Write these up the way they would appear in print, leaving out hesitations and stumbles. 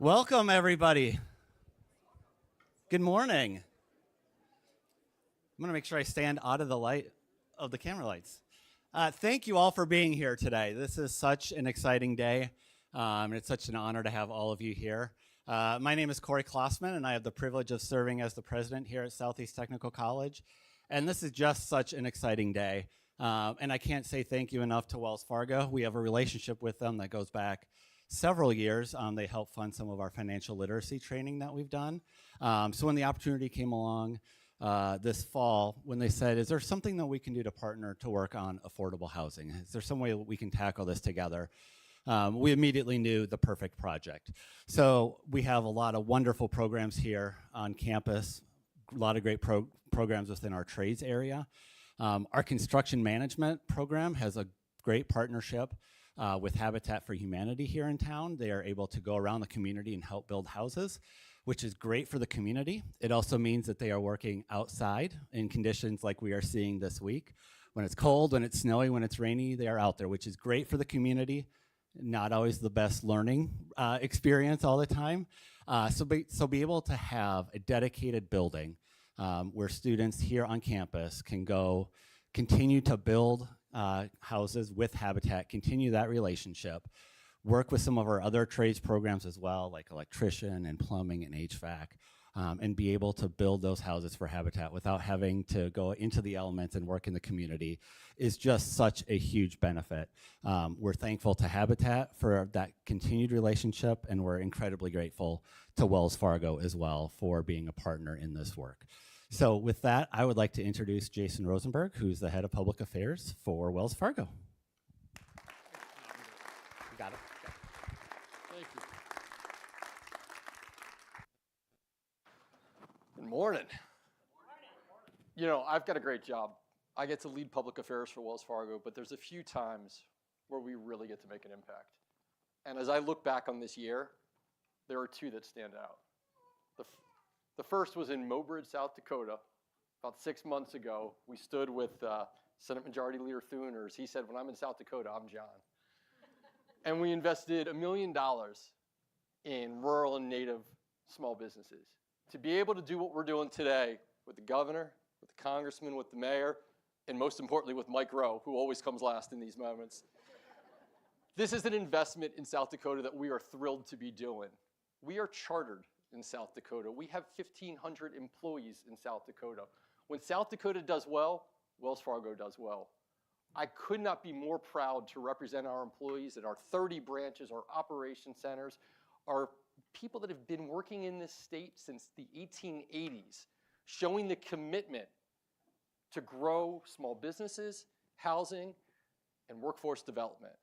Welcome, everybody. Good morning. I'm going to make sure I stand out of the light of the camera lights. Thank you all for being here today. This is such an exciting day, and it's such an honor to have all of you here. My name is Corey Klossman, and I have the privilege of serving as the president here at Southeast Technical College. And this is just such an exciting day. And I can't say thank you enough to Wells Fargo. We have a relationship with them that goes back several years. They help fund some of our financial literacy training that we've done. So when the opportunity came along this fall, when they said, is there something that we can do to partner to work on affordable housing? Is there some way that we can tackle this together? We immediately knew the perfect project. So we have a lot of wonderful programs here on campus, a lot of great programs within our trades area. Our construction management program has a great partnership with Habitat for Humanity here in town. They are able to go around the community and help build houses, which is great for the community. It also means that they are working outside in conditions like we are seeing this week. When it's cold, when it's snowy, when it's rainy, they are out there, which is great for the community. Not always the best learning experience all the time. So be able to have a dedicated building where students here on campus can go continue to build houses with Habitat, continue that relationship, work with some of our other trades programs as well, like electrician and plumbing and HVAC, and be able to build those houses for Habitat without having to go into the elements and work in the community is just such a huge benefit. We're thankful to Habitat for that continued relationship, and we're incredibly grateful to Wells Fargo as well for being a partner in this work. So with that, I would like to introduce Jason Rosenberg, who's the head of public affairs for Wells Fargo. You got it. Thank you. Good morning. You know, I've got a great job. I get to lead public affairs for Wells Fargo, but there's a few times where we really get to make an impact. And as I look back on this year, there are two that stand out. The first was in Mobridge, South Dakota. About 6 months ago, we stood with Senate Majority Leader Thuners. He said, when I'm in South Dakota, I'm John. And we invested $1 million in rural and native small businesses. To be able to do what we're doing today with the governor, with the congressman, with the mayor, and most importantly with Mike Rowe, who always comes last in these moments. This is an investment in South Dakota that we are thrilled to be doing. We are chartered in South Dakota. We have 1,500 employees in South Dakota. When South Dakota does well, Wells Fargo does well. I could not be more proud to represent our employees at our 30 branches, our operation centers, our people that have been working in this state since the 1880s, showing the commitment to grow small businesses, housing, and workforce development.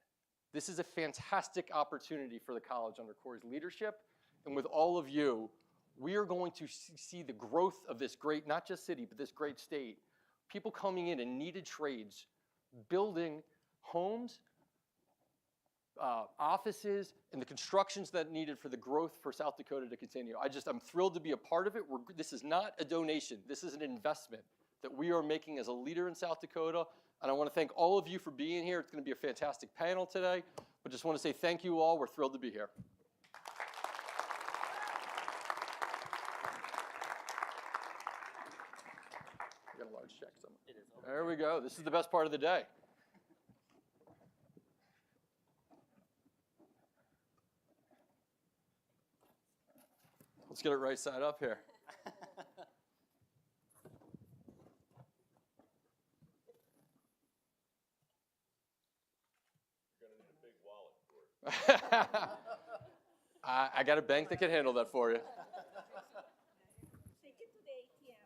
This is a fantastic opportunity for the college under Corey's leadership. And with all of you, we are going to see the growth of this great, not just city, but this great state. People coming in needed trades, building homes, offices, and the constructions that needed for the growth for South Dakota to continue. I'm thrilled to be a part of it. This is not a donation. This is an investment that we are making as a leader in South Dakota. And I want to thank all of you for being here. It's going to be a fantastic panel today. But just want to say thank you all. We're thrilled to be here. I got a large check somewhere. It is over there we go. This is the best part of the day. Let's get it right side up here. You're going to need a big wallet for it. I got a bank that can handle that for you. Take it to the ATM.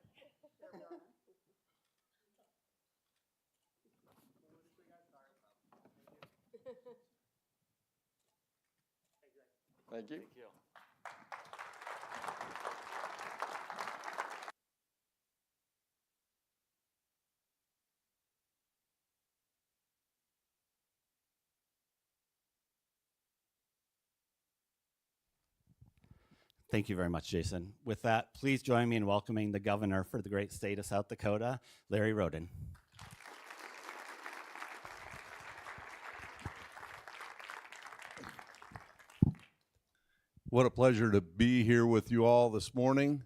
Thank you. Thank you. Thank you very much, Jason. With that, please join me in welcoming the governor for the great state of South Dakota, Larry Roden. What a pleasure to be here with you all this morning,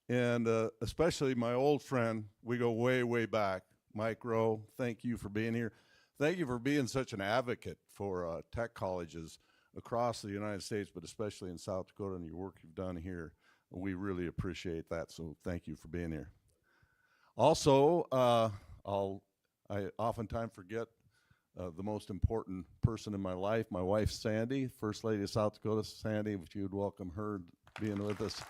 and especially my old friend. We go way, way back. Mike Rowe, thank you for being here. Thank you for being such an advocate for tech colleges across the United States, but especially in South Dakota, and your work you've done here. We really appreciate that, so thank you for being here. Also, I oftentimes forget the most important person in my life, my wife, Sandy, First Lady of South Dakota. Sandy, if you would welcome her being with us.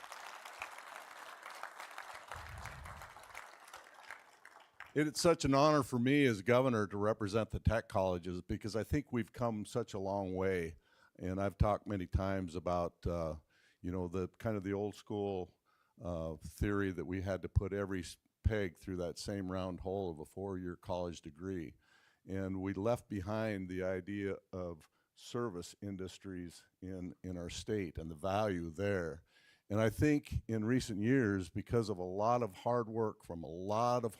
It's such an honor for me as governor to represent the tech colleges, because I think we've come such a long way. And I've talked many times about, you know, the kind of the old school theory that we had to put every peg through that same round hole of a 4-year college degree. And we left behind the idea of service industries in our state and the value there. And I think in recent years, because of a lot of hard work from a lot of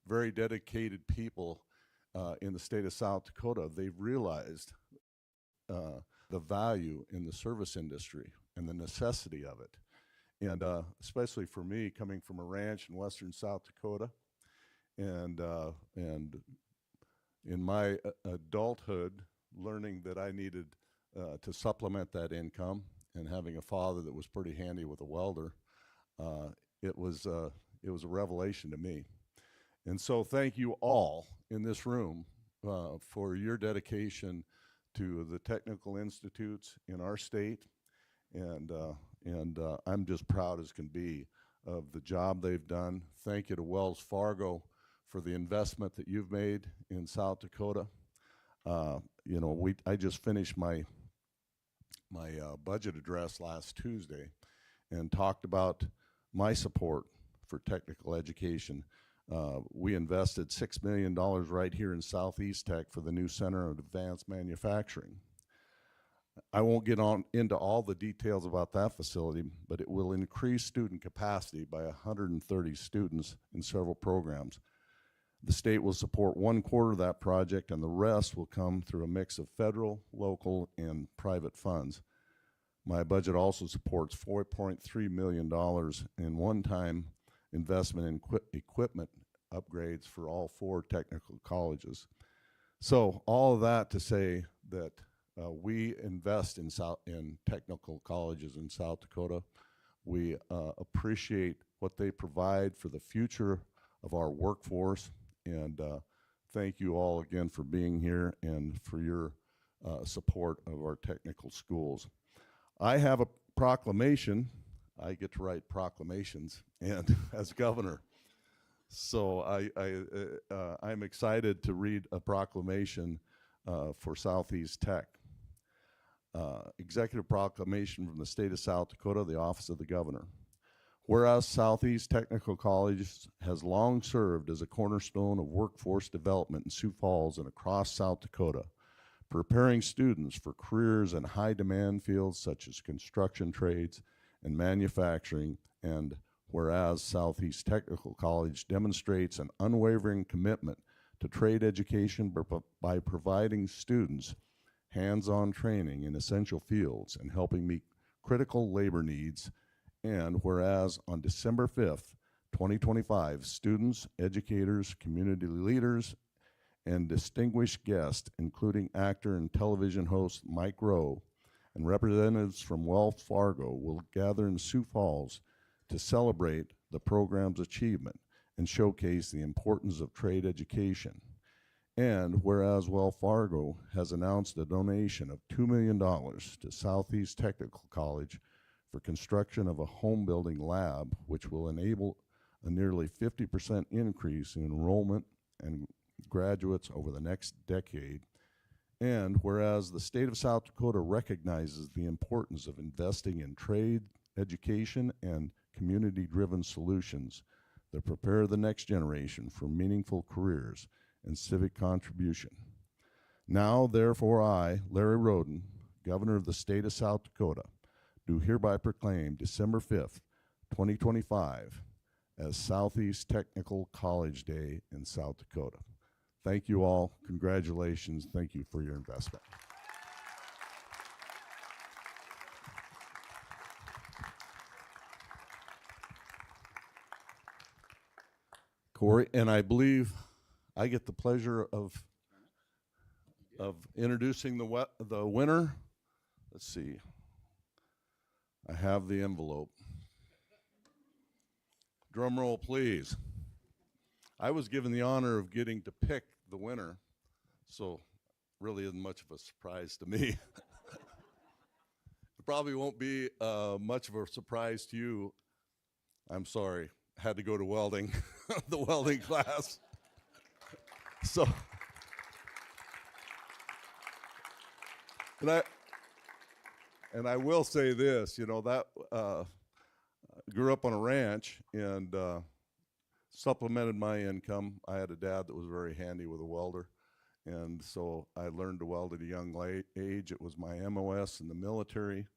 very dedicated people in the state of South Dakota, they've realized the value in the service industry and the necessity of it. And especially for me, coming from a ranch in western South Dakota, and in my adulthood, learning that I needed to supplement that income, and having a father that was pretty handy with a welder, it was a revelation to me. And so thank you all in this room for your dedication to the technical institutes in our state, and I'm just proud as can be of the job they've done. Thank you to Wells Fargo for the investment that you've made in South Dakota. You know, I just finished my budget address last Tuesday and talked about my support for technical education. We invested $6 million right here in Southeast Tech for the new Center of Advanced Manufacturing. I won't get into all the details about that facility, but it will increase student capacity by 130 students in several programs. The state will support 1/4 of that project, and the rest will come through a mix of federal, local, and private funds. My budget also supports $4.3 million in one-time investment in equipment upgrades for all 4 technical colleges. So all of that to say that we invest in technical colleges in South Dakota. We appreciate what they provide for the future of our workforce, and thank you all again for being here and for your support of our technical schools. I have a proclamation. I get to write proclamations, and as governor. So I'm excited to read a proclamation for Southeast Tech. Executive proclamation from the state of South Dakota, the Office of the Governor. Whereas Southeast Technical College has long served as a cornerstone of workforce development in Sioux Falls and across South Dakota, preparing students for careers in high-demand fields such as construction trades and manufacturing, and whereas Southeast Technical College demonstrates an unwavering commitment to trade education by providing students hands-on training in essential fields and helping meet critical labor needs, and whereas on December 5th, 2025, students, educators, community leaders, and distinguished guests, including actor and television host Mike Rowe, and representatives from Wells Fargo will gather in Sioux Falls to celebrate the program's achievement and showcase the importance of trade education. And whereas Wells Fargo has announced a donation of $2 million to Southeast Technical College for construction of a home building lab, which will enable a nearly 50% increase in enrollment and graduates over the next decade. And whereas the state of South Dakota recognizes the importance of investing in trade, education, and community-driven solutions that prepare the next generation for meaningful careers and civic contribution. Now, therefore, I, Larry Roden, Governor of the state of South Dakota, do hereby proclaim December 5th, 2025 as Southeast Technical College Day in South Dakota. Thank you all. Congratulations. Thank you for your investment. Corey. And I believe I get the pleasure of introducing the winner. Let's see. I have the envelope. Drum roll, please. I was given the honor of getting to pick the winner, so really isn't much of a surprise to me. It probably won't be much of a surprise to you. I'm sorry, had to go to welding, the welding class. So, and I will say this, you know, that grew up on a ranch and supplemented my income. I had a dad that was very handy with a welder, and so I learned to weld at a young age. It was my MOS in the military,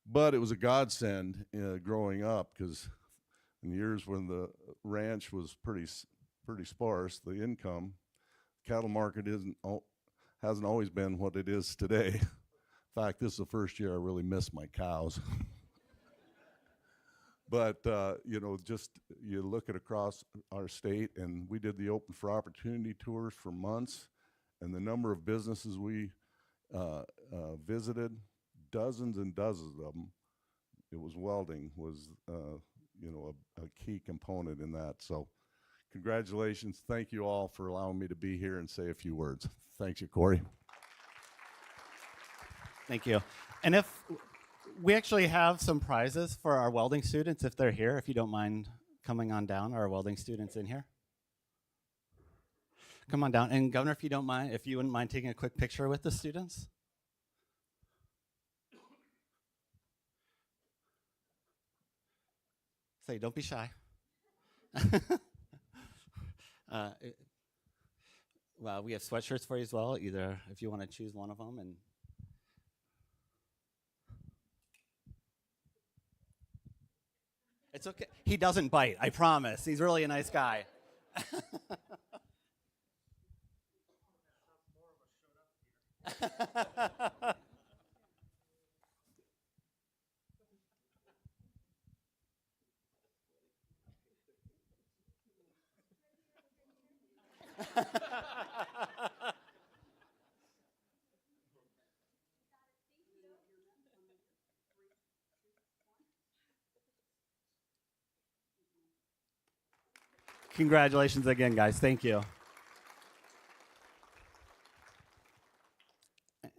but it was a godsend growing up, because in years when the ranch was pretty sparse, the income, cattle market hasn't always been what it is today. In fact, this is the first year I really missed my cows. But, you know, just you look at across our state, and we did the Open for Opportunity tours for months, and the number of businesses we visited, dozens and dozens of them, it was welding was, you know, a key component in that. So congratulations. Thank you all for allowing me to be here and say a few words. Thank you, Corey. Thank you. And if we actually have some prizes for our welding students, if they're here, if you don't mind coming on down, our welding students in here. Come on down. And Governor, if you don't mind, if you wouldn't mind taking a quick picture with the students. Say, don't be shy. Well, we have sweatshirts for you as well, either if you want to choose one of them. And it's okay. He doesn't bite, I promise. He's really a nice guy. Congratulations again, guys. Thank you.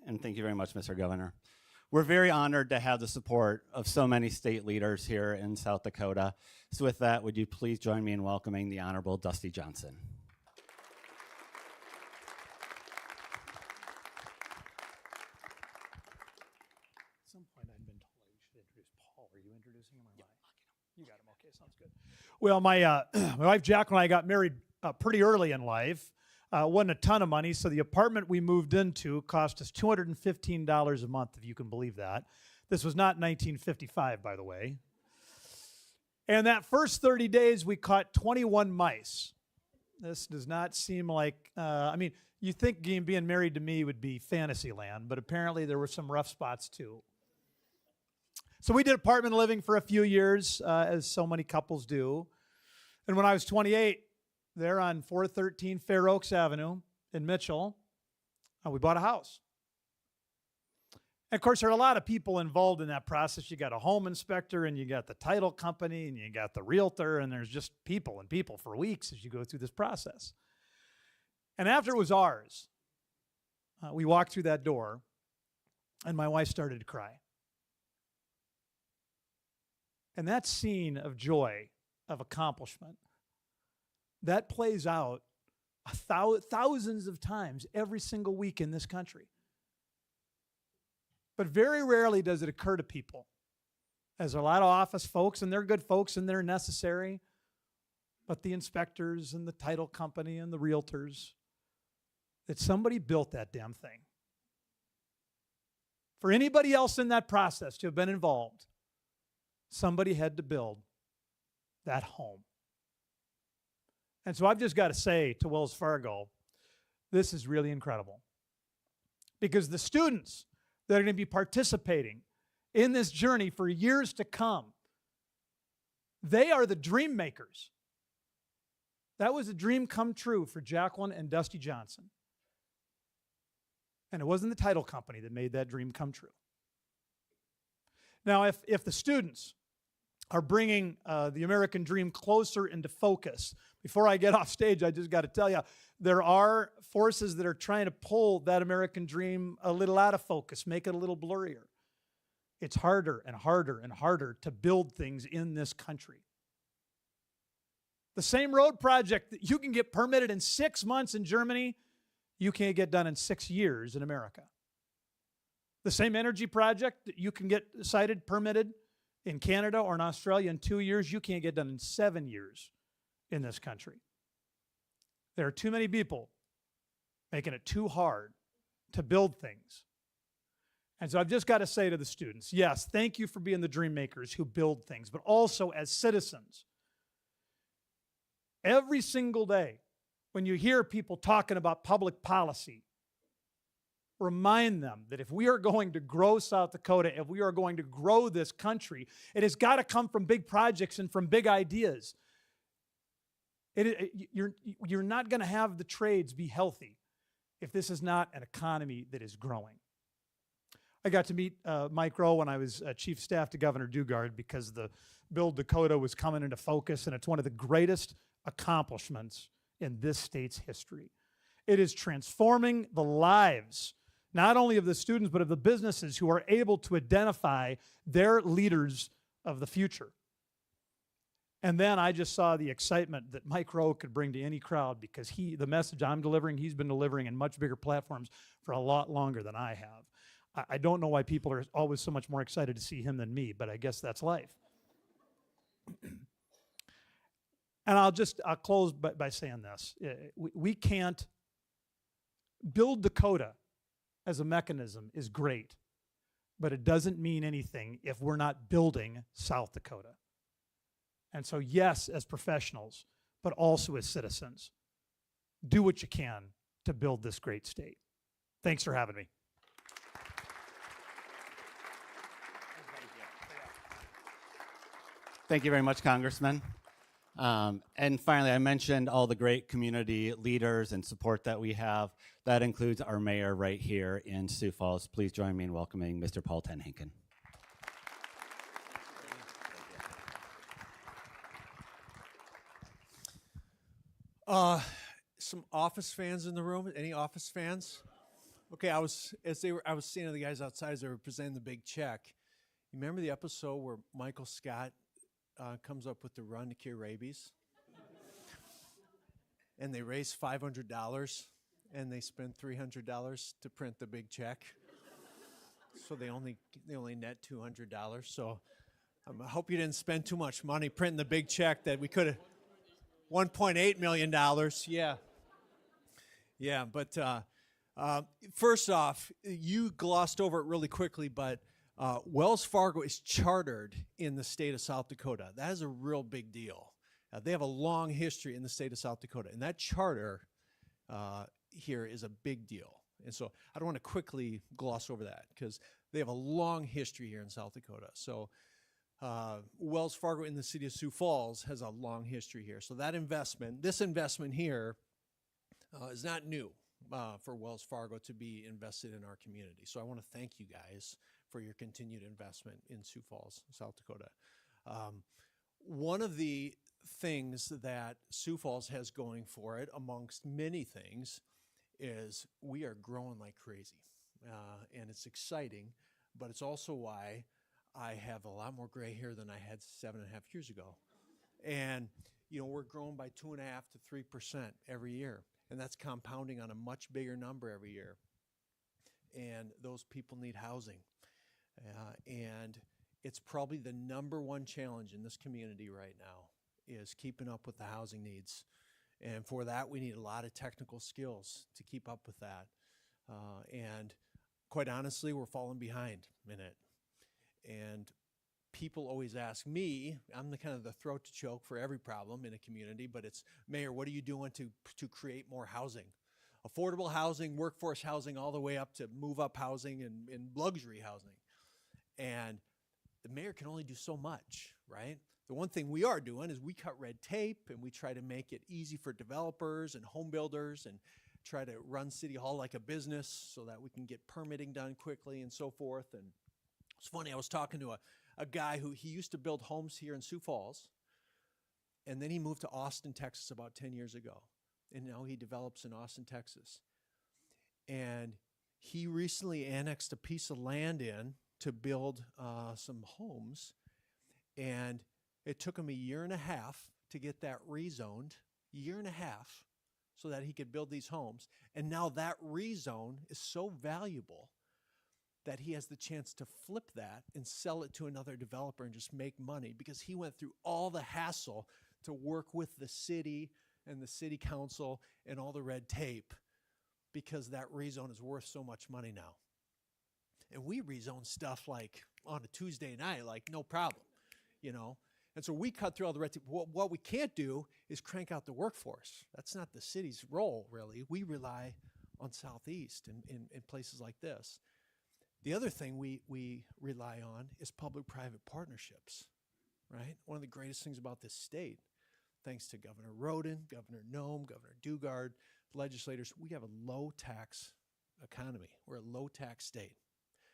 And thank you very much, Mr. Governor. We're very honored to have the support of so many state leaders here in South Dakota. So with that, would you please join me in welcoming the Honorable Dusty Johnson. At some point, I'd been told I should introduce Paul. Are you introducing him or am I? You got him. Okay, sounds good. Well, my my wife Jacqueline and I got married pretty early in life. Wasn't a ton of money, so the apartment we moved into cost us $215 a month, if you can believe that. This was not 1955, by the way. And that first 30 days, we caught 21 mice. This does not seem like, I mean, you think being married to me would be fantasy land, but apparently there were some rough spots too. So we did apartment living for a few years, as so many couples do. And when I was 28, there on 413 Fair Oaks Avenue in Mitchell, we bought a house. And of course, there are a lot of people involved in that process. You got a home inspector, and you got the title company, and you got the realtor, and there's just people and people for weeks as you go through this process. And after it was ours, we walked through that door, and my wife started to cry. And that scene of joy, of accomplishment, that plays out thousands of times every single week in this country. But very rarely does it occur to people, as a lot of office folks, and they're good folks and they're necessary, but the inspectors and the title company and the realtors, that somebody built that damn thing. For anybody else in that process to have been involved, somebody had to build that home. And so I've just got to say to Wells Fargo, this is really incredible. Because the students that are going to be participating in this journey for years to come, they are the dream makers. That was a dream come true for Jacqueline and Dusty Johnson. And it wasn't the title company that made that dream come true. Now, if the students are bringing the American dream closer into focus, before I get off stage, I just got to tell you, there are forces that are trying to pull that American dream a little out of focus, make it a little blurrier. It's harder and harder and harder to build things in this country. The same road project that you can get permitted in 6 months in Germany, you can't get done in 6 years in America. The same energy project that you can get cited, permitted in Canada or in Australia in 2 years, you can't get done in 7 years in this country. There are too many people making it too hard to build things. And so I've just got to say to the students, yes, thank you for being the dream makers who build things, but also as citizens, every single day when you hear people talking about public policy, remind them that if we are going to grow South Dakota, if we are going to grow this country, it has got to come from big projects and from big ideas. You're not going to have the trades be healthy if this is not an economy that is growing. I got to meet Mike Rowe when I was chief of staff to Governor Dugard because the Build Dakota was coming into focus, and it's one of the greatest accomplishments in this state's history. It is transforming the lives, not only of the students, but of the businesses who are able to identify their leaders of the future. And then I just saw the excitement that Mike Rowe could bring to any crowd because the message I'm delivering, he's been delivering in much bigger platforms for a lot longer than I have. I don't know why people are always so much more excited to see him than me, but I guess that's life. And I'll close by saying this. We can't build Dakota as a mechanism is great, but it doesn't mean anything if we're not building South Dakota. And so, yes, as professionals, but also as citizens, do what you can to build this great state. Thanks for having me. Thank you very much, Congressman. And finally, I mentioned all the great community leaders and support that we have. That includes our mayor right here in Sioux Falls. Please join me in welcoming Mr. Paul Tenhinken. Some Office fans in the room? Any Office fans? Okay, I was seeing the guys outside as they were presenting the big check. You remember the episode where Michael Scott comes up with the run to cure rabies? And they raise $500 and they spend $300 to print the big check. So they only net $200. So I hope you didn't spend too much money printing the big check that we could have. $1.8 million. Yeah, but first off, you glossed over it really quickly, but Wells Fargo is chartered in the state of South Dakota. That is a real big deal. They have a long history in the state of South Dakota, and that charter here is a big deal. And so I don't want to quickly gloss over that because they have a long history here in South Dakota. So Wells Fargo in the city of Sioux Falls has a long history here. So that investment, this investment here is not new for Wells Fargo to be invested in our community. So I want to thank you guys for your continued investment in Sioux Falls, South Dakota. One of the things that Sioux Falls has going for it, amongst many things, is we are growing like crazy. And it's exciting, but it's also why I have a lot more gray hair than I had 7.5 years ago. And, we're growing by 2.5% to 3% every year. And that's compounding on a much bigger number every year. And those people need housing. And it's probably the number one challenge in this community right now is keeping up with the housing needs. And for that, we need a lot of technical skills to keep up with that. And quite honestly, we're falling behind in it. And people always ask me, I'm the kind of the throat to choke for every problem in a community, but it's, Mayor, what are you doing to create more housing? Affordable housing, workforce housing, all the way up to move-up housing and luxury housing. And the mayor can only do so much, right? The one thing we are doing is we cut red tape and we try to make it easy for developers and home builders and try to run City Hall like a business so that we can get permitting done quickly and so forth. And it's funny, I was talking to a guy who he used to build homes here in Sioux Falls, and then he moved to Austin, Texas about 10 years ago. And now he develops in Austin, Texas. And he recently annexed a piece of land in to build some homes. And it took him a year and a half to get that rezoned, year and a half, so that he could build these homes. And now that rezone is so valuable that he has the chance to flip that and sell it to another developer and just make money, because he went through all the hassle to work with the city and the city council and all the red tape, because that rezone is worth so much money now. And we rezone stuff like on a Tuesday night, like no problem, you know. And so we cut through all the red tape. What we can't do is crank out the workforce. That's not the city's role, really. We rely on Southeast and in places like this. The other thing we rely on is public-private partnerships, right? One of the greatest things about this state, thanks to Governor Roden, Governor Noem, Governor Dugard, legislators, we have a low-tax economy. We're a low-tax state.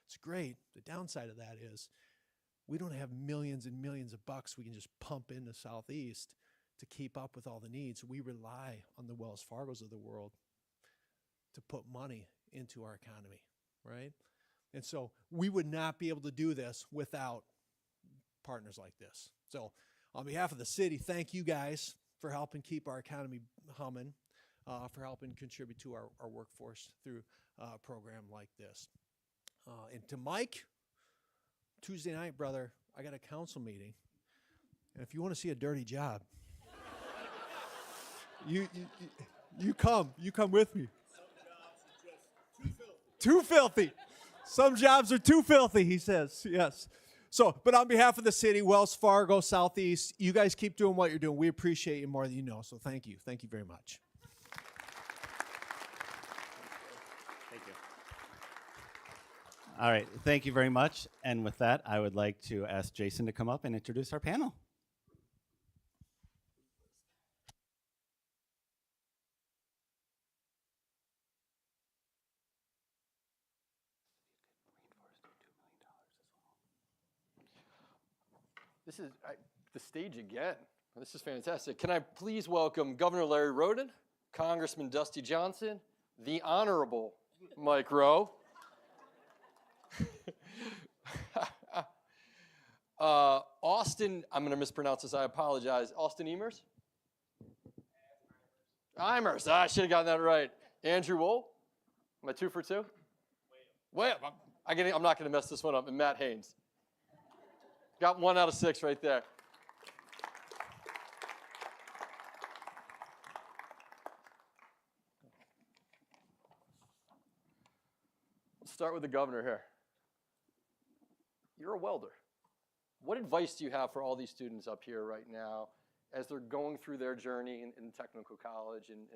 It's great. The downside of that is we don't have millions and millions of bucks we can just pump into Southeast to keep up with all the needs. We rely on the Wells Fargos of the world to put money into our economy, right? And so we would not be able to do this without partners like this. So on behalf of the city, thank you guys for helping keep our economy humming, for helping contribute to our workforce through a program like this. And to Mike, Tuesday night, brother, I got a council meeting. And if you want to see a dirty job, you come with me. Too filthy. Some jobs are too filthy, he says. Yes. So, but on behalf of the city, Wells Fargo, Southeast, you guys keep doing what you're doing. We appreciate you more than you know. So thank you. Thank you very much. Thank you. All right, thank you very much. And with that, I would like to ask Jason to come up and introduce our panel. This is the stage again. This is fantastic. Can I please welcome Governor Larry Roden, Congressman Dusty Johnson, the Honorable Mike Rowe, Austin, I'm going to mispronounce this, I apologize, Austin Eimers? Eimers, I should have gotten that right. Andrew Wool, am I 2 for 2? Way up. I'm not going to mess this one up. And Matt Haynes. Got 1 out of 6 right there. Let's start with the governor here. You're a welder. What advice do you have for all these students up here right now as they're going through their journey in technical college and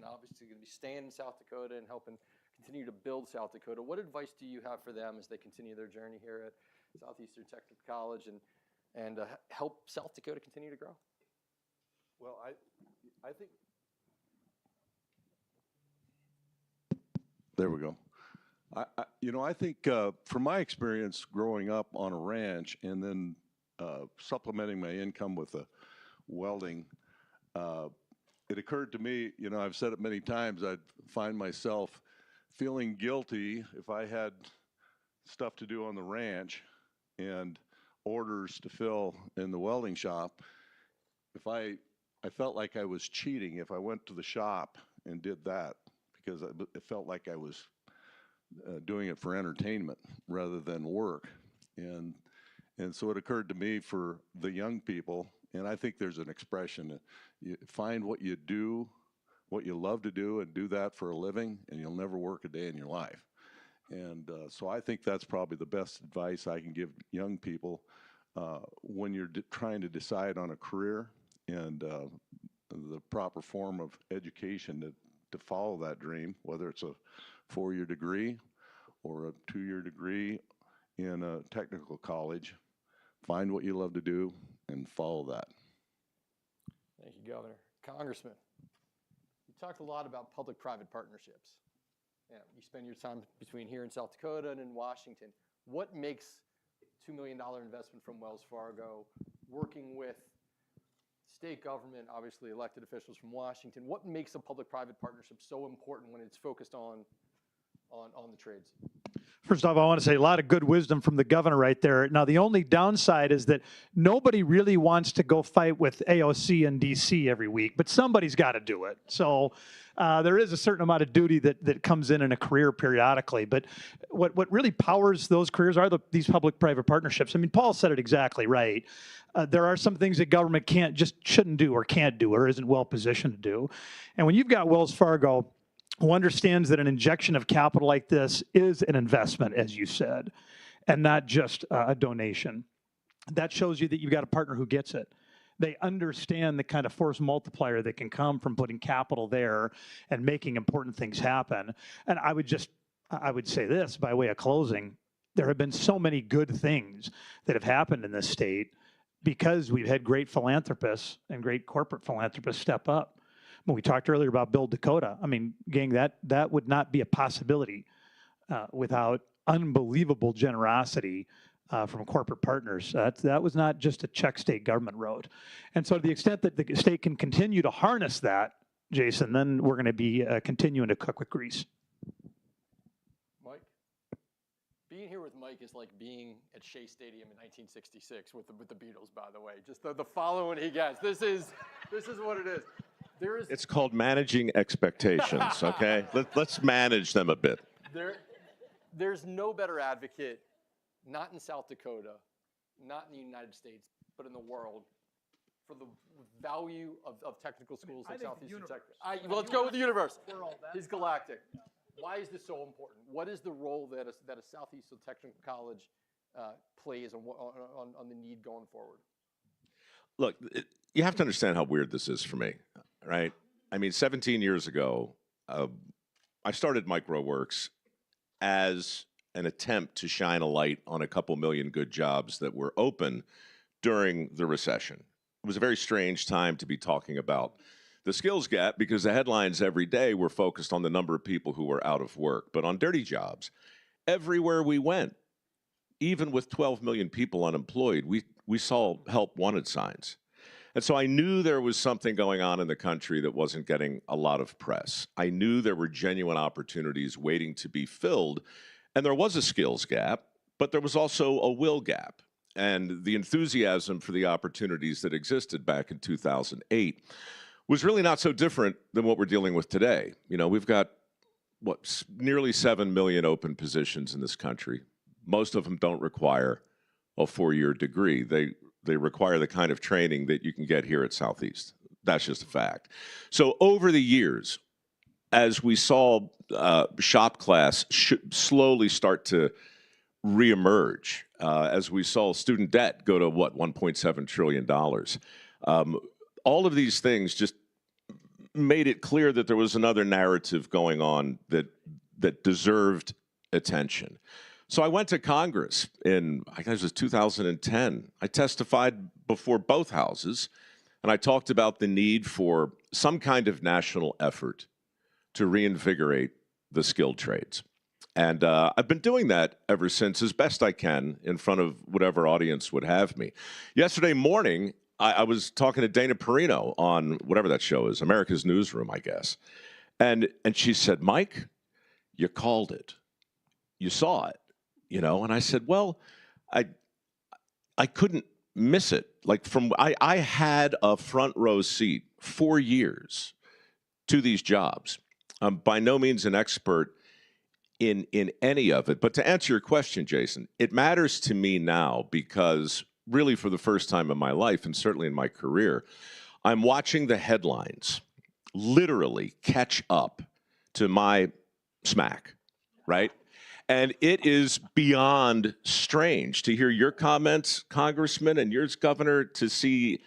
obviously going to be staying in South Dakota and helping continue to build South Dakota? What advice do you have for them as they continue their journey here at Southeastern Technical College and help South Dakota continue to grow? Well, I think There we go. I think from my experience growing up on a ranch and then supplementing my income with a welding, it occurred to me, I've said it many times, I'd find myself feeling guilty if I had stuff to do on the ranch and orders to fill in the welding shop. If I felt like I was cheating if I went to the shop and did that, because it felt like I was doing it for entertainment rather than work. And so it occurred to me for the young people, and I think there's an expression, you find what you do, what you love to do, and do that for a living, and you'll never work a day in your life. And so I think that's probably the best advice I can give young people when you're trying to decide on a career and the proper form of education to follow that dream, whether it's a 4-year degree or a 2-year degree in a technical college. Find what you love to do and follow that. Thank you, Governor. Congressman, you talked a lot about public-private partnerships. Yeah, you spend your time between here in South Dakota and in Washington. What makes $2 million investment from Wells Fargo, working with state government, obviously elected officials from Washington, what makes a public-private partnership so important when it's focused on the trades? First off, I want to say a lot of good wisdom from the governor right there. Now, the only downside is that nobody really wants to go fight with AOC in DC every week, but somebody's got to do it. So there is a certain amount of duty that comes in a career periodically. But what really powers those careers are these public-private partnerships. I mean, Paul said it exactly right. There are some things that government shouldn't do or can't do or isn't well positioned to do. And when you've got Wells Fargo, who understands that an injection of capital like this is an investment, as you said, and not just a donation, that shows you that you've got a partner who gets it. They understand the kind of force multiplier that can come from putting capital there and making important things happen. And I would say this by way of closing, there have been so many good things that have happened in this state because we've had great philanthropists and great corporate philanthropists step up. When we talked earlier about Build Dakota, I mean, gang, that would not be a possibility without unbelievable generosity from corporate partners. That was not just a check state government wrote. And so to the extent that the state can continue to harness that, Jason, then we're going to be continuing to cook with grease. Mike? Being here with Mike is like being at Shea Stadium in 1966 with the Beatles, by the way. Just the following he gets. This is what it is. It's called managing expectations, okay? Let's manage them a bit. There's no better advocate, not in South Dakota, not in the United States, but in the world, for the value of technical schools like Southeastern Texas. Well, let's go with the universe. He's galactic. Why is this so important? What is the role that a Southeastern Technical College plays on the need going forward? Look, you have to understand how weird this is for me, right? I mean, 17 years ago, I started MicroWorks as an attempt to shine a light on a couple million good jobs that were open during the recession. It was a very strange time to be talking about the skills gap because the headlines every day were focused on the number of people who were out of work. But on dirty jobs, everywhere we went, even with 12 million people unemployed, we saw help wanted signs. And so I knew there was something going on in the country that wasn't getting a lot of press. I knew there were genuine opportunities waiting to be filled, and there was a skills gap, but there was also a will gap. And the enthusiasm for the opportunities that existed back in 2008 was really not so different than what we're dealing with today. You know, we've got, nearly 7 million open positions in this country. Most of them don't require a 4-year degree. They require the kind of training that you can get here at Southeast. That's just a fact. So over the years, as we saw shop class slowly start to reemerge, as we saw student debt go to $1.7 trillion, all of these things just made it clear that there was another narrative going on that deserved attention. So I went to Congress in, I guess it was 2010. I testified before both houses, and I talked about the need for some kind of national effort to reinvigorate the skilled trades. And I've been doing that ever since as best I can in front of whatever audience would have me. Yesterday morning, I was talking to Dana Perino on whatever that show is, America's Newsroom, I guess. And she said, Mike, you called it. You saw it. You know, and I said, well, I couldn't miss it. Like I had a front row seat 4 years to these jobs. I'm by no means an expert in any of it. But to answer your question, Jason, it matters to me now because really for the first time in my life and certainly in my career, I'm watching the headlines literally catch up to my smack, right? And it is beyond strange to hear your comments, Congressman, and yours, Governor, to see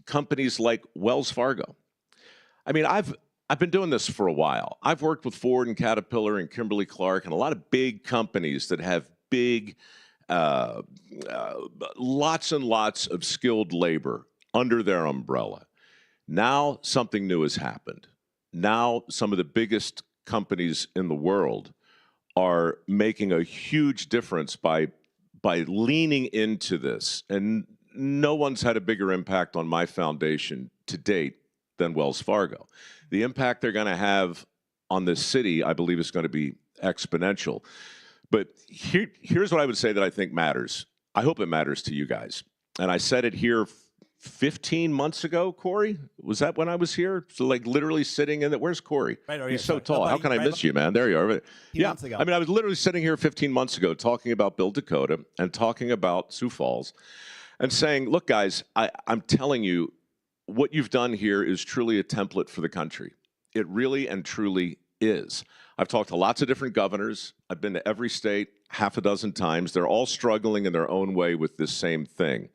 companies like Wells Fargo. I mean, I've been doing this for a while. I've worked with Ford and Caterpillar and Kimberly-Clark and a lot of big companies that have big lots and lots of skilled labor under their umbrella. Now something new has happened. Now some of the biggest companies in the world are making a huge difference by leaning into this. And no one's had a bigger impact on my foundation to date than Wells Fargo. The impact they're going to have on this city, I believe, is going to be exponential. But here's what I would say that I think matters. I hope it matters to you guys. And I said it here 15 months ago, Corey. Was that when I was here? So like literally sitting in it. Where's Corey? Right over He's here, so sorry. tall. How can I miss you, man? There you are. Few months ago. I mean, I was literally sitting here 15 months ago talking about Build Dakota and talking about Sioux Falls and saying, look, guys, I'm telling you, what you've done here is truly a template for the country. It really and truly is. I've talked to lots of different governors. I've been to every state half a dozen times. They're all struggling in their own way with this same thing.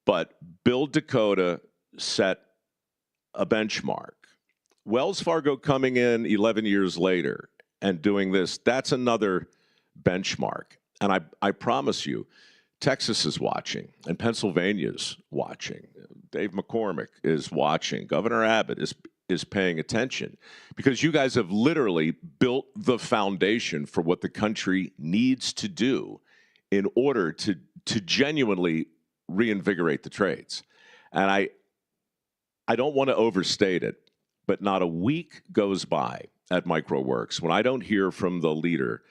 But Build Dakota set a benchmark. Wells Fargo coming in 11 years later and doing this, that's another benchmark. And I promise you, Texas is watching, and Pennsylvania's watching. Dave McCormick is watching. Governor Abbott is paying attention because you guys have literally built the foundation for what the country needs to do in order to genuinely reinvigorate the trades. And I don't want to overstate it, but not a week goes by at MicroWorks when I don't hear from the leader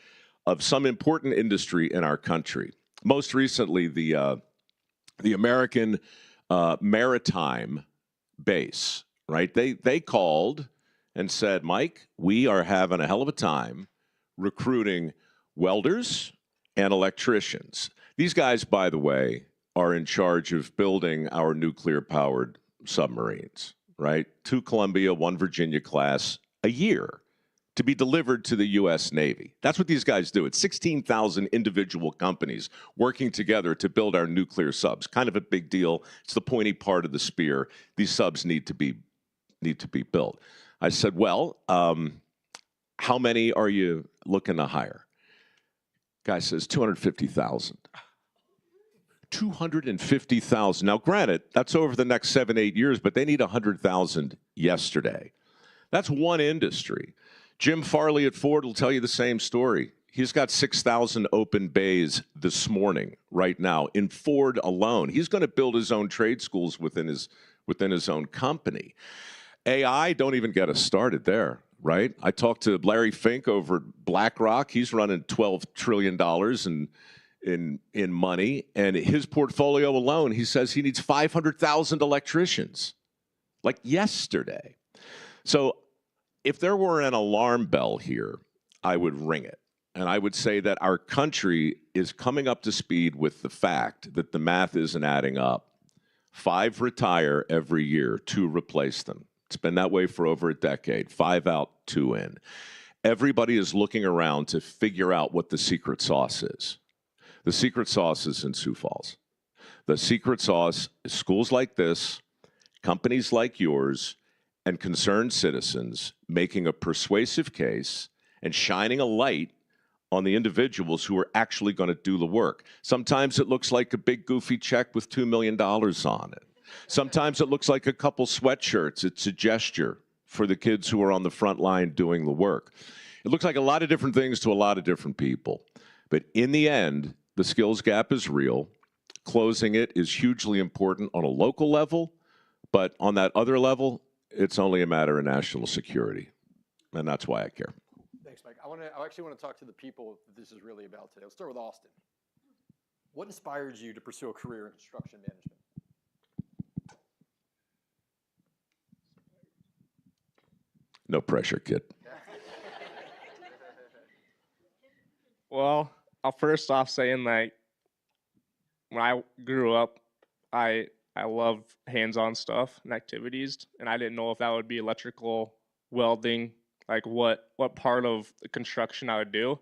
of some important industry in our country. Most recently, the American maritime base, right? They called and said, Mike, we are having a hell of a time recruiting welders and electricians. These guys, by the way, are in charge of building our nuclear-powered submarines, right? 2 Columbia, 1 Virginia class a year to be delivered to the U.S. Navy. That's what these guys do. It's 16,000 individual companies working together to build our nuclear subs. Kind of a big deal. It's the pointy part of the spear. These subs need to be built. I said, well, how many are you looking to hire? Guy says 250,000. 250,000. Now, granted, that's over the next 7-8 years, but they need 100,000 yesterday. That's one industry. Jim Farley at Ford will tell you the same story. He's got 6,000 open bays this morning, right now, in Ford alone. He's going to build his own trade schools within his own company. AI, don't even get us started there, right? I talked to Larry Fink over at BlackRock. He's running $12 trillion in money, and his portfolio alone, he says he needs 500,000 electricians, like yesterday. So if there were an alarm bell here, I would ring it. And I would say that our country is coming up to speed with the fact that the math isn't adding up. 5 retire every year, 2 replace them. It's been that way for over a decade. 5 out, 2 in. Everybody is looking around to figure out what the secret sauce is. The secret sauce is in Sioux Falls. The secret sauce is schools like this, companies like yours, and concerned citizens making a persuasive case and shining a light on the individuals who are actually going to do the work. Sometimes it looks like a big goofy check with $2 million on it. Sometimes it looks like a couple sweatshirts. It's a gesture for the kids who are on the front line doing the work. It looks like a lot of different things to a lot of different people. But in the end, the skills gap is real. Closing it is hugely important on a local level, but on that other level, it's only a matter of national security, and that's why I care. Thanks, Mike. I actually want to talk to the people that this is really about today. Let's start with Austin. What inspires you to pursue a career in construction management? No pressure, kid. Well, I'll first off saying like when I grew up, I loved hands-on stuff and activities, and I didn't know if that would be electrical, welding, like what part of the construction I would do.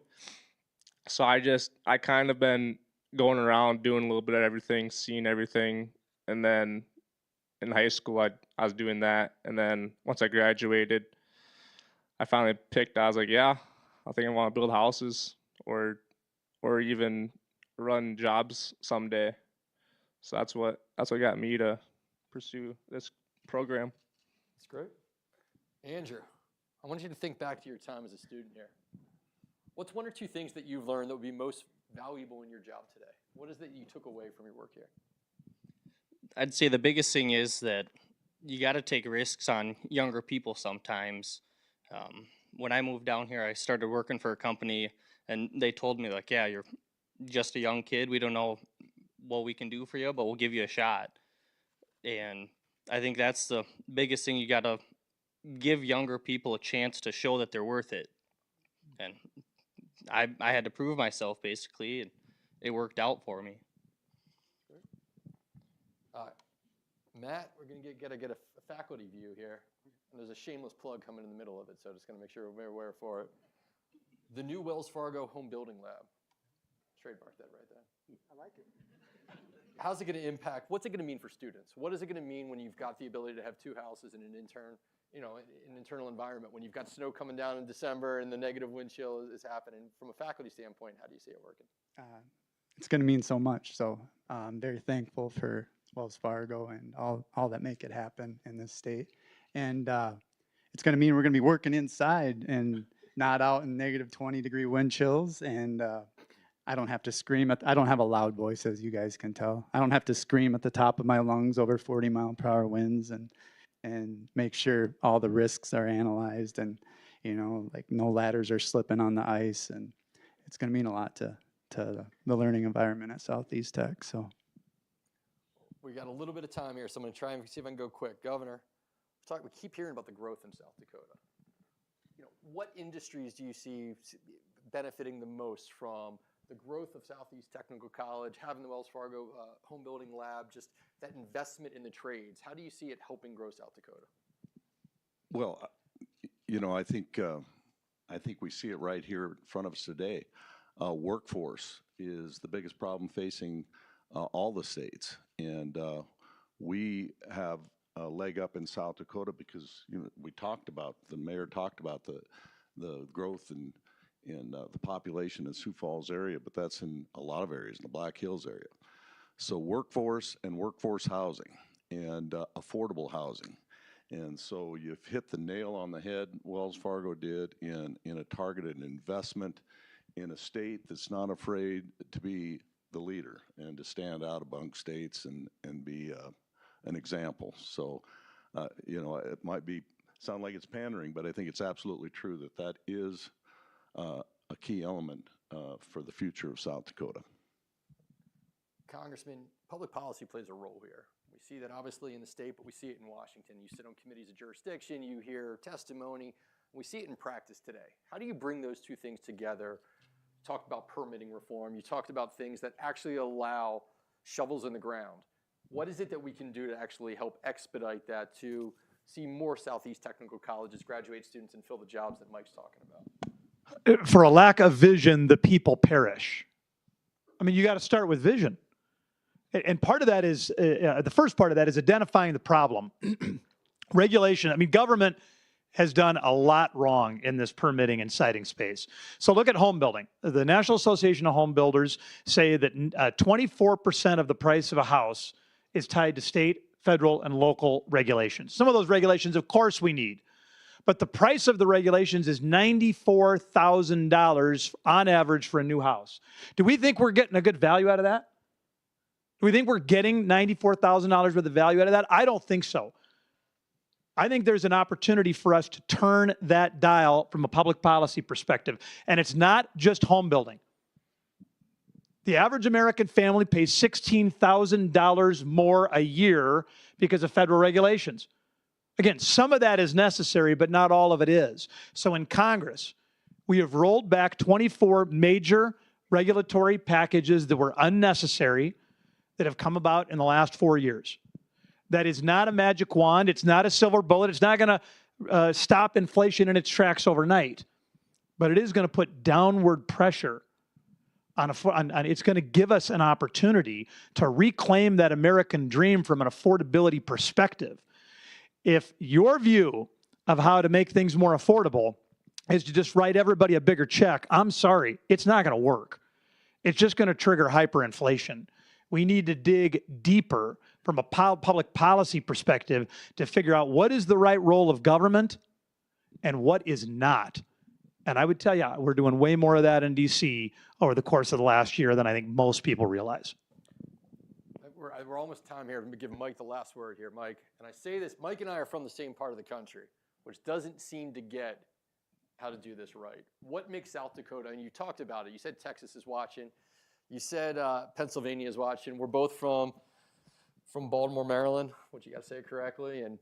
So I kind of been going around doing a little bit of everything, seeing everything, and then in high school I was doing that, and then once I graduated, I finally picked. I was like, yeah, I think I want to build houses or even run jobs someday. So that's what got me to pursue this program. That's great. Andrew, I want you to think back to your time as a student here. What's one or two things that you've learned that would be most valuable in your job today? What is it you took away from your work here? I'd say the biggest thing is that you got to take risks on younger people sometimes. When I moved down here, I started working for a company, and they told me, like, yeah, you're just a young kid. We don't know what we can do for you, but we'll give you a shot. And I think that's the biggest thing. You got to give younger people a chance to show that they're worth it. And I had to prove myself, basically, and it worked out for me. Matt, we're going to get a faculty view here. And there's a shameless plug coming in the middle of it, so just going to make sure we're aware for it. The new Wells Fargo Home Building Lab. Trademark that right there. I like it. How's it going to impact? What's it going to mean for students? What is it going to mean when you've got the ability to have two houses in an internal environment, when you've got snow coming down in December and the negative wind chill is happening? From a faculty standpoint, how do you see it working? It's going to mean so much. So I'm very thankful for Wells Fargo and all that make it happen in this state. And it's going to mean we're going to be working inside and not out in negative 20-degree wind chills. And I don't have to scream I don't have a loud voice, as you guys can tell. I don't have to scream at the top of my lungs over 40-mile-per-hour winds and make sure all the risks are analyzed and, like no ladders are slipping on the ice. And it's going to mean a lot to the learning environment at Southeast Tech. So we got a little bit of time here, so I'm going to try and see if I can go quick. Governor, we keep hearing about the growth in South Dakota. What industries do you see benefiting the most from the growth of Southeast Technical College, having the Wells Fargo Home Building Lab, just that investment in the trades? How do you see it helping grow South Dakota? Well, I think we see it right here in front of us today. Workforce is the biggest problem facing all the states, and we have a leg up in South Dakota because the mayor talked about the growth in the population in Sioux Falls area, but that's in a lot of areas in the Black Hills area. So workforce and workforce housing and affordable housing. And so you've hit the nail on the head, Wells Fargo did, in a targeted investment in a state that's not afraid to be the leader and to stand out among states and be an example. So, it might sound like it's pandering, but I think it's absolutely true that is a key element for the future of South Dakota. Congressman, public policy plays a role here. We see that obviously in the state, but we see it in Washington. You sit on committees of jurisdiction, you hear testimony. We see it in practice today. How do you bring those two things together? Talked about permitting reform. You talked about things that actually allow shovels in the ground. What is it that we can do to actually help expedite that to see more Southeast Technical Colleges graduate students and fill the jobs that Mike's talking about? For a lack of vision, the people perish. I mean, you got to start with vision. And part of that is, the first part of that is identifying the problem. Regulation, I mean, government has done a lot wrong in this permitting and siting space. So look at home building. The National Association of Home Builders say that 24% of the price of a house is tied to state, federal, and local regulations. Some of those regulations, of course, we need. But the price of the regulations is $94,000 on average for a new house. Do we think we're getting a good value out of that? Do we think we're getting $94,000 worth of value out of that? I don't think so. I think there's an opportunity for us to turn that dial from a public policy perspective. And it's not just home building. The average American family pays $16,000 more a year because of federal regulations. Again, some of that is necessary, but not all of it is. So in Congress, we have rolled back 24 major regulatory packages that were unnecessary that have come about in the last 4 years. That is not a magic wand. It's not a silver bullet. It's not going to stop inflation in its tracks overnight. But it is going to put downward pressure on it's going to give us an opportunity to reclaim that American dream from an affordability perspective. If your view of how to make things more affordable is to just write everybody a bigger check, I'm sorry, it's not going to work. it's just going to trigger hyperinflation. We need to dig deeper from a public policy perspective to figure out what is the right role of government and what is not. And I would tell you, we're doing way more of that in DC over the course of the last year than I think most people realize. We're almost time here to give Mike the last word here, Mike. And I say this, Mike and I are from the same part of the country, which doesn't seem to get how to do this right. What makes South Dakota, and you talked about it, you said Texas is watching, you said Pennsylvania is watching. We're both from Baltimore, Maryland, which you got to say it correctly. And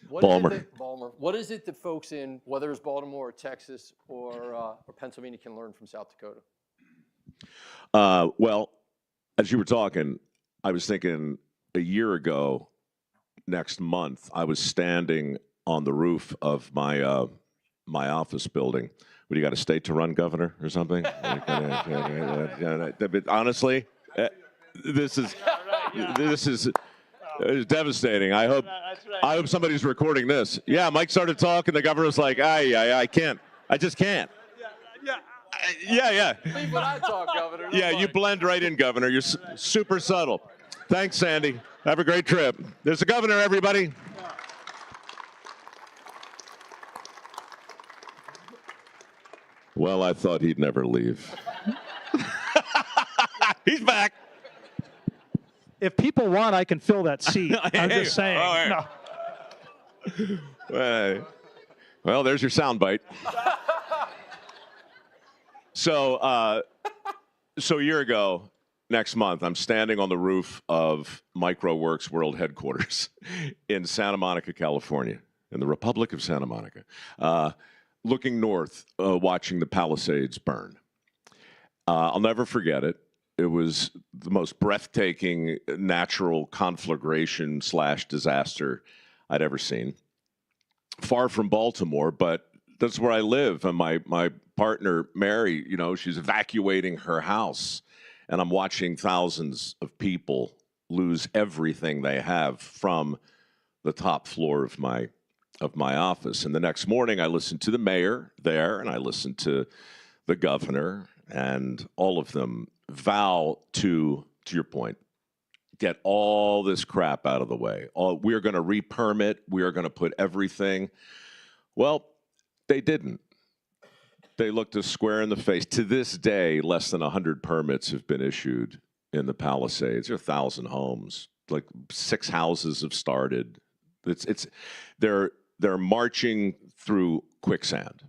Baltimore. What is it that folks in, whether it's Baltimore or Texas or Pennsylvania, can learn from South Dakota? Well, as you were talking, I was thinking a year ago, next month, I was standing on the roof of my my office building. What do you got, a state to run, governor, or something? But honestly, this is devastating. I hope somebody's recording this. Yeah, Mike started talking. The governor's like, I can't. I just can't. Yeah. Leave when I talk, Governor. Yeah, you blend right in, Governor. You're super subtle. Thanks, Sandy. Have a great trip. There's the governor, everybody. Well, I thought he'd never leave. He's back. If people want, I can fill that seat. I'm just saying. Oh, no. Well, there's your soundbite. So a year ago, next month, I'm standing on the roof of MicroWorks World Headquarters in Santa Monica, California, in the Republic of Santa Monica, looking north, watching the Palisades burn. I'll never forget it. It was the most breathtaking natural conflagration / disaster I'd ever seen. Far from Baltimore, but that's where I live. And my partner, Mary, she's evacuating her house. And I'm watching thousands of people lose everything they have from the top floor of my office. And the next morning, I listened to the mayor there, and I listened to the governor, and all of them vow to your point, get all this crap out of the way. We are going to re-permit. We are going to put everything. Well, they didn't. They looked us square in the face. To this day, less than 100 permits have been issued in the Palisades. There are 1,000 homes. Like 6 houses have started. They're marching through quicksand.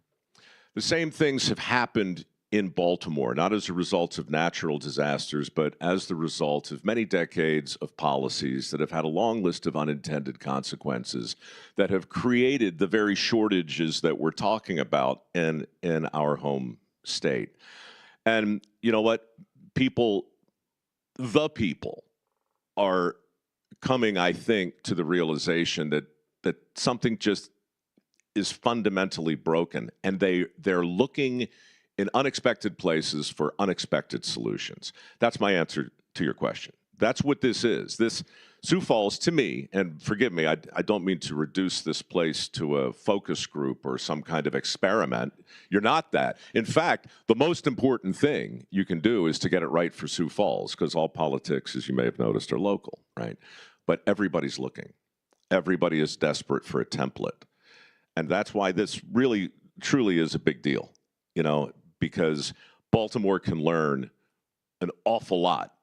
The same things have happened in Baltimore, not as a result of natural disasters, but as the result of many decades of policies that have had a long list of unintended consequences that have created the very shortages that we're talking about in our home state. And you know what? The people are coming, I think, to the realization that something just is fundamentally broken, and they're looking in unexpected places for unexpected solutions. That's my answer to your question. That's what this is. This Sioux Falls, to me, and forgive me, I don't mean to reduce this place to a focus group or some kind of experiment. You're not that. In fact, the most important thing you can do is to get it right for Sioux Falls, because all politics, as you may have noticed, are local, right? But everybody's looking. Everybody is desperate for a template. And that's why this really, truly is a big deal, because Baltimore can learn an awful lot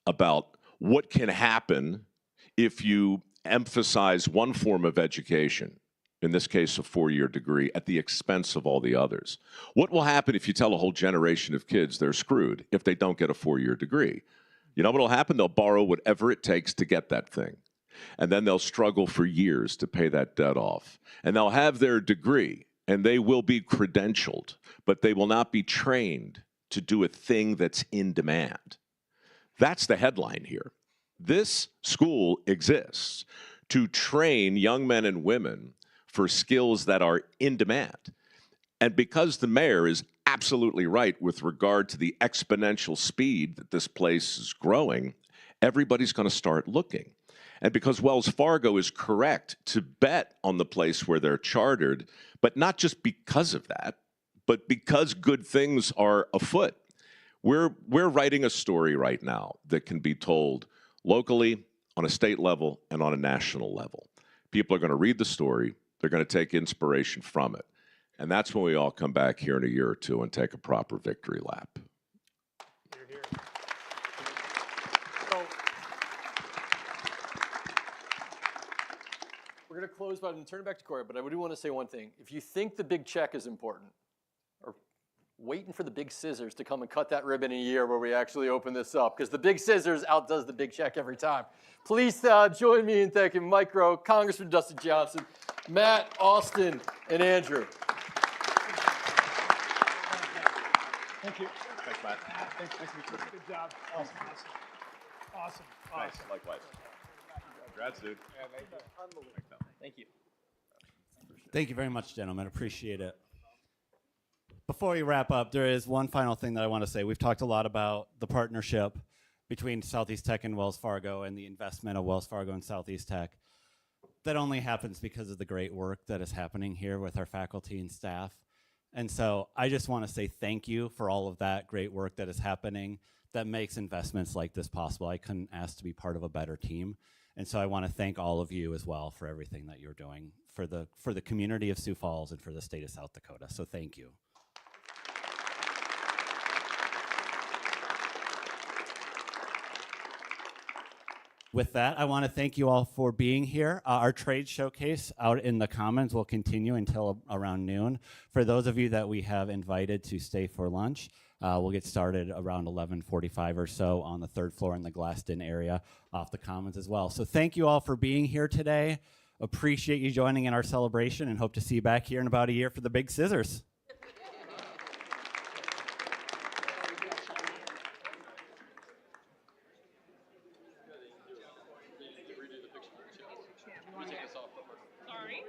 about what can happen if you emphasize one form of education, in this case a 4-year degree, at the expense of all the others. What will happen if you tell a whole generation of kids they're screwed if they don't get a 4-year degree? You know what will happen? They'll borrow whatever it takes to get that thing. And then they'll struggle for years to pay that debt off. And they'll have their degree, and they will be credentialed, but they will not be trained to do a thing that's in demand. That's the headline here. This school exists to train young men and women for skills that are in demand. And because the mayor is absolutely right with regard to the exponential speed that this place is growing, everybody's going to start looking. And because Wells Fargo is correct to bet on the place where they're chartered, but not just because of that, but because good things are afoot. We're writing a story right now that can be told locally, on a state level, and on a national level. People are going to read the story. They're going to take inspiration from it. And that's when we all come back here in a year or two and take a proper victory lap. So we're going to close, but I'm going to turn it back to Corey. But I do want to say one thing. If you think the big check is important, or waiting for the big scissors to come and cut that ribbon in a year where we actually open this up, because the big scissors outdoes the big check every time. Please join me in thanking Mike Rowe, Congressman Dustin Johnson, Matt, Austin, and Andrew. Thank you. Thanks, Matt. Thanks. Good job. Awesome. Awesome. Thanks. Likewise. Congrats, dude. Thank you. Thank you very much, gentlemen. Appreciate it. Before we wrap up, there is one final thing that I want to say. We've talked a lot about the partnership between Southeast Tech and Wells Fargo and the investment of Wells Fargo and Southeast Tech. That only happens because of the great work that is happening here with our faculty and staff. And so I just want to say thank you for all of that great work that is happening that makes investments like this possible. I couldn't ask to be part of a better team. And so I want to thank all of you as well for everything that you're doing for the community of Sioux Falls and for the state of South Dakota. So thank you. With that, I want to thank you all for being here. Our trade showcase out in the Commons will continue until around noon. For those of you that we have invited to stay for lunch, we'll get started around 11:45 or so on the third floor in the Glasston area off the Commons as well. So thank you all for being here today. Appreciate you joining in our celebration and hope to see you back here in about a year for the big scissors. Sorry.